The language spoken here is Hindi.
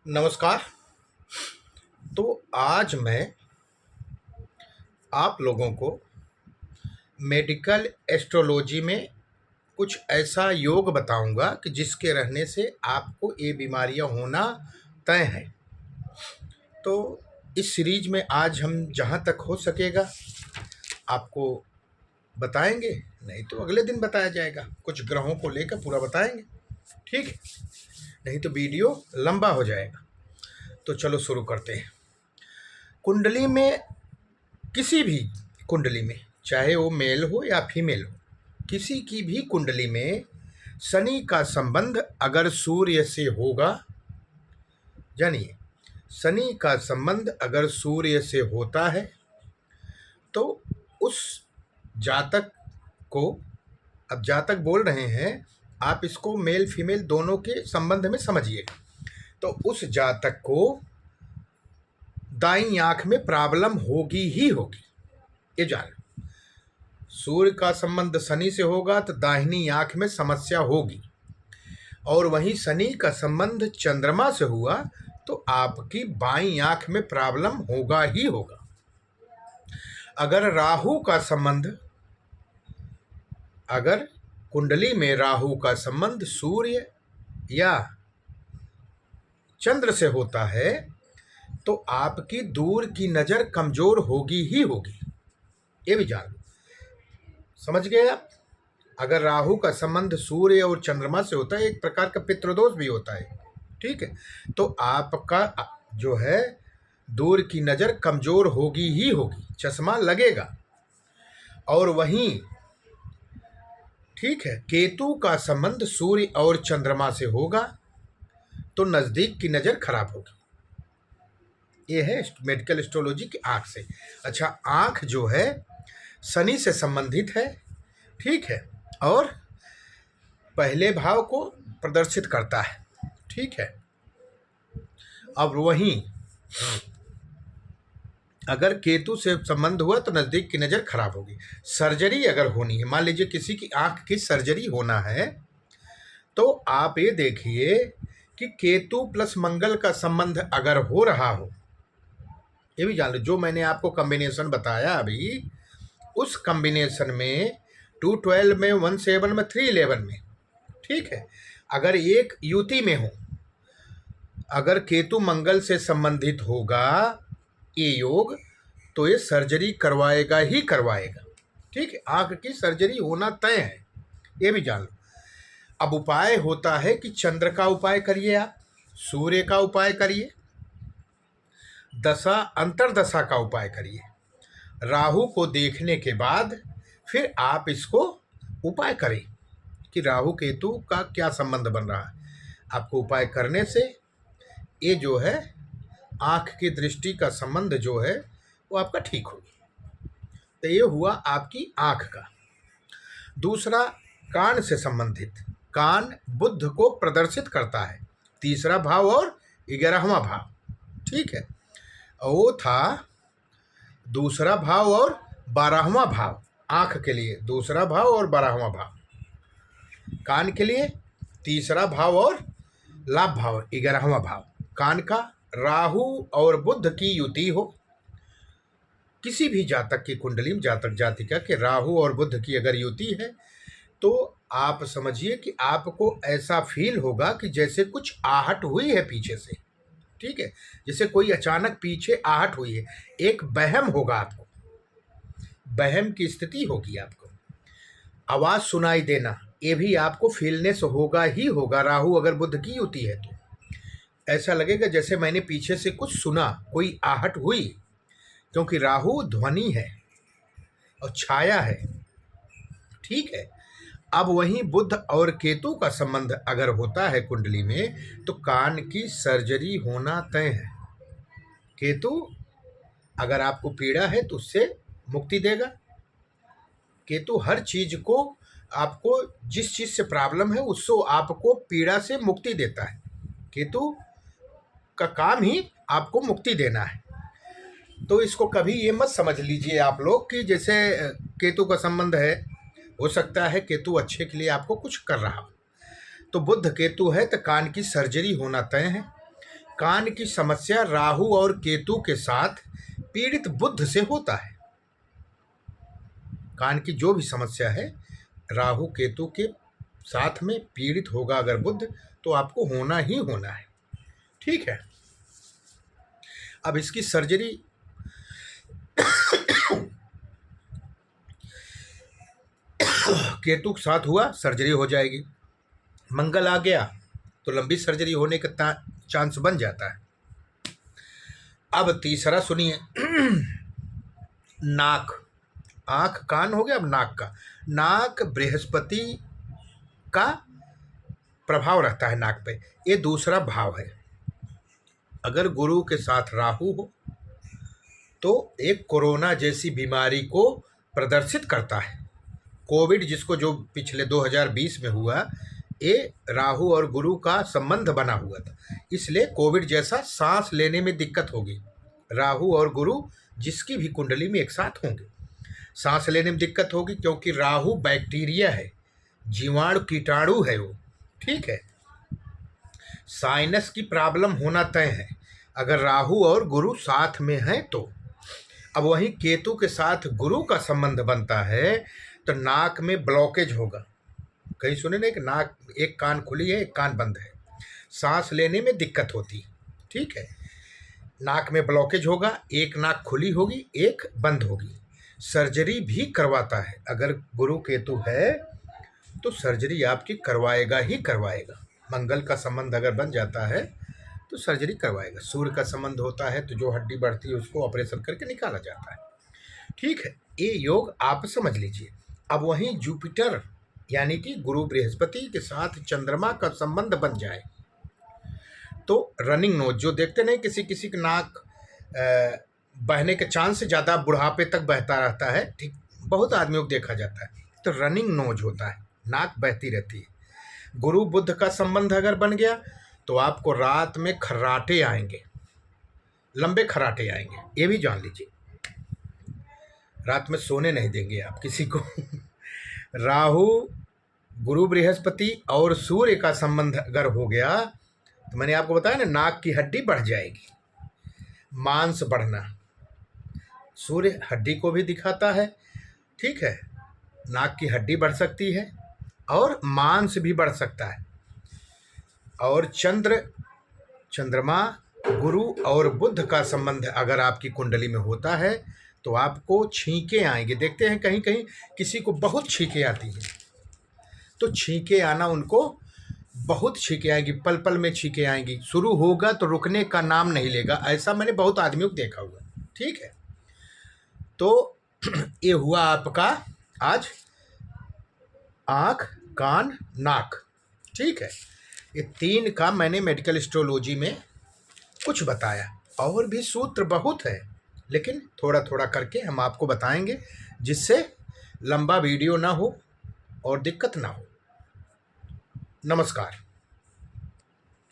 नमस्कार। तो आज मैं आप लोगों को मेडिकल एस्ट्रोलॉजी में कुछ ऐसा योग बताऊंगा कि जिसके रहने से आपको ये बीमारियां होना तय है। तो इस सीरीज में आज हम जहां तक हो सकेगा आपको बताएंगे, नहीं तो अगले दिन बताया जाएगा। कुछ ग्रहों को लेकर पूरा बताएंगे, ठीक है? नहीं तो वीडियो लंबा हो जाएगा। तो चलो शुरू करते हैं। कुंडली में, किसी भी कुंडली में, चाहे वो मेल हो या फीमेल हो, किसी की भी कुंडली में शनि का संबंध अगर सूर्य से होगा, जानिए, शनि का संबंध अगर सूर्य से होता है तो उस जातक को, अब जातक बोल रहे हैं, आप इसको मेल फीमेल दोनों के संबंध में समझिए, तो उस जातक को दाईं आंख में प्रॉब्लम होगी ही होगी, ये जान लो। सूर्य का संबंध शनि से होगा तो दाहिनी आंख में समस्या होगी, और वहीं शनि का संबंध चंद्रमा से हुआ तो आपकी बाईं आंख में प्रॉब्लम होगा ही होगा। अगर राहु का संबंध, अगर कुंडली में राहु का संबंध सूर्य या चंद्र से होता है तो आपकी दूर की नज़र कमज़ोर होगी ही होगी, ये भी जान लो। समझ गए आप? अगर राहु का संबंध सूर्य और चंद्रमा से होता है, एक प्रकार का पितृदोष भी होता है, ठीक है? तो आपका जो है दूर की नज़र कमज़ोर होगी ही होगी, चश्मा लगेगा। और वहीं, ठीक है, केतु का संबंध सूर्य और चंद्रमा से होगा तो नज़दीक की नज़र खराब होगी। ये है मेडिकल एस्ट्रोलॉजी की आँख से। अच्छा, आँख जो है शनि से संबंधित है, ठीक है, और पहले भाव को प्रदर्शित करता है, ठीक है। अब वहीं अगर केतु से संबंध हुआ तो नज़दीक की नज़र खराब होगी। सर्जरी अगर होनी है, मान लीजिए किसी की आँख की सर्जरी होना है, तो आप ये देखिए कि केतु प्लस मंगल का संबंध अगर हो रहा हो, ये भी जान लो, जो मैंने आपको कॉम्बिनेशन बताया अभी, उस कॉम्बिनेशन में 212 में, 17 में, 311 में, ठीक है, अगर एक युति में हो, अगर केतु मंगल से संबंधित होगा ये योग, तो ये सर्जरी करवाएगा ही करवाएगा, ठीक है। आँख की सर्जरी होना तय है, ये भी जान लो। अब उपाय होता है कि चंद्र का उपाय करिए, आप सूर्य का उपाय करिए, दशा अंतरदशा का उपाय करिए, राहु को देखने के बाद फिर आप इसको उपाय करें कि राहु केतु का क्या संबंध बन रहा है। आपको उपाय करने से ये जो है आँख की दृष्टि का संबंध जो है वो आपका ठीक होगा। तो ये हुआ आपकी आँख का। दूसरा, कान से संबंधित, कान बुध को प्रदर्शित करता है, तीसरा भाव और 11वां भाव, ठीक है। वो था दूसरा भाव और 12वां भाव, आँख के लिए दूसरा भाव और 12वां भाव, कान के लिए तीसरा भाव और लाभ भाव 11वां भाव। कान का राहु और बुध की युति हो, किसी भी जातक की कुंडली में, जातक जातिका के राहु और बुध की अगर युति है तो आप समझिए कि आपको ऐसा फील होगा कि जैसे कुछ आहट हुई है पीछे से, ठीक है, जैसे कोई अचानक पीछे आहट हुई है, एक बहम होगा आपको, बहम की स्थिति होगी आपको, आवाज़ सुनाई देना, ये भी आपको फीलनेस होगा ही होगा। राहु अगर बुध की युति है तो ऐसा लगेगा जैसे मैंने पीछे से कुछ सुना, कोई आहट हुई, क्योंकि राहु ध्वनि है और छाया है, ठीक है। अब वहीं बुध और केतु का संबंध अगर होता है कुंडली में तो कान की सर्जरी होना तय है। केतु अगर आपको पीड़ा है तो उससे मुक्ति देगा। केतु हर चीज को, आपको जिस चीज से प्रॉब्लम है उससे आपको पीड़ा से मुक्ति देता है। केतु का काम ही आपको मुक्ति देना है। तो इसको कभी ये मत समझ लीजिए आप लोग कि जैसे केतु का संबंध है, हो सकता है केतु अच्छे के लिए आपको कुछ कर रहा हो। तो बुध केतु है तो कान की सर्जरी होना तय है। कान की समस्या राहु और केतु के साथ पीड़ित बुध से होता है। कान की जो भी समस्या है राहु केतु के साथ में पीड़ित होगा अगर बुध, तो आपको होना ही होना है। ठीक है। अब इसकी सर्जरी केतु के साथ हुआ, सर्जरी हो जाएगी। मंगल आ गया तो लंबी सर्जरी होने का चांस बन जाता है। अब तीसरा सुनिए, नाक, आंख कान हो गया, अब नाक का। नाक बृहस्पति का प्रभाव रहता है नाक पे, ये दूसरा भाव है। अगर गुरु के साथ राहु हो तो एक कोरोना जैसी बीमारी को प्रदर्शित करता है। कोविड जिसको जो पिछले 2020 में हुआ, ये राहु और गुरु का संबंध बना हुआ था, इसलिए कोविड जैसा सांस लेने में दिक्कत होगी। राहु और गुरु जिसकी भी कुंडली में एक साथ होंगे, सांस लेने में दिक्कत होगी, क्योंकि राहु बैक्टीरिया है, जीवाणु कीटाणु है वो। ठीक है। साइनस की प्रॉब्लम होना तय है अगर राहु और गुरु साथ में हैं तो। अब वहीं केतु के साथ गुरु का संबंध बनता है तो नाक में ब्लॉकेज होगा। कहीं सुने नहीं कि नाक, एक कान खुली है एक कान बंद है, सांस लेने में दिक्कत होती है। ठीक है। नाक में ब्लॉकेज होगा, एक नाक खुली होगी एक बंद होगी। सर्जरी भी करवाता है, अगर गुरु केतु है तो सर्जरी आपकी करवाएगा ही करवाएगा। मंगल का संबंध अगर बन जाता है तो सर्जरी करवाएगा। सूर्य का संबंध होता है तो जो हड्डी बढ़ती है उसको ऑपरेशन करके निकाला जाता है। ठीक है। ये योग आप समझ लीजिए। अब वहीं जुपिटर यानी कि गुरु बृहस्पति के साथ चंद्रमा का संबंध बन जाए तो रनिंग नोज, जो देखते नहीं किसी किसी का नाक बहने के चांस ज़्यादा बुढ़ापे तक बहता रहता है, ठीक, बहुत आदमियों को देखा जाता है, तो रनिंग नोज होता है, नाक बहती रहती है। गुरु बुध का संबंध अगर बन गया तो आपको रात में खर्राटे आएंगे, लंबे खर्राटे आएंगे, ये भी जान लीजिए। रात में सोने नहीं देंगे आप किसी को। राहु गुरु बृहस्पति और सूर्य का संबंध अगर हो गया तो मैंने आपको बताया ना, नाक की हड्डी बढ़ जाएगी, मांस बढ़ना। सूर्य हड्डी को भी दिखाता है। ठीक है। नाक की हड्डी बढ़ सकती है और मांस भी बढ़ सकता है। और चंद्रमा गुरु और बुध का संबंध अगर आपकी कुंडली में होता है तो आपको छींके आएंगे। देखते हैं कहीं कहीं किसी को बहुत छींके आती हैं, तो छींके आना, उनको बहुत छींके आएंगी, पल पल में छींके आएंगी, शुरू होगा तो रुकने का नाम नहीं लेगा। ऐसा मैंने बहुत आदमियों को देखा हुआ। ठीक है। तो ये हुआ आपका आज आँख कान नाक। ठीक है। ये 3 का मैंने मेडिकल एस्ट्रोलॉजी में कुछ बताया, और भी सूत्र बहुत है, लेकिन थोड़ा थोड़ा करके हम आपको बताएंगे जिससे लंबा वीडियो ना हो और दिक्कत ना हो। नमस्कार।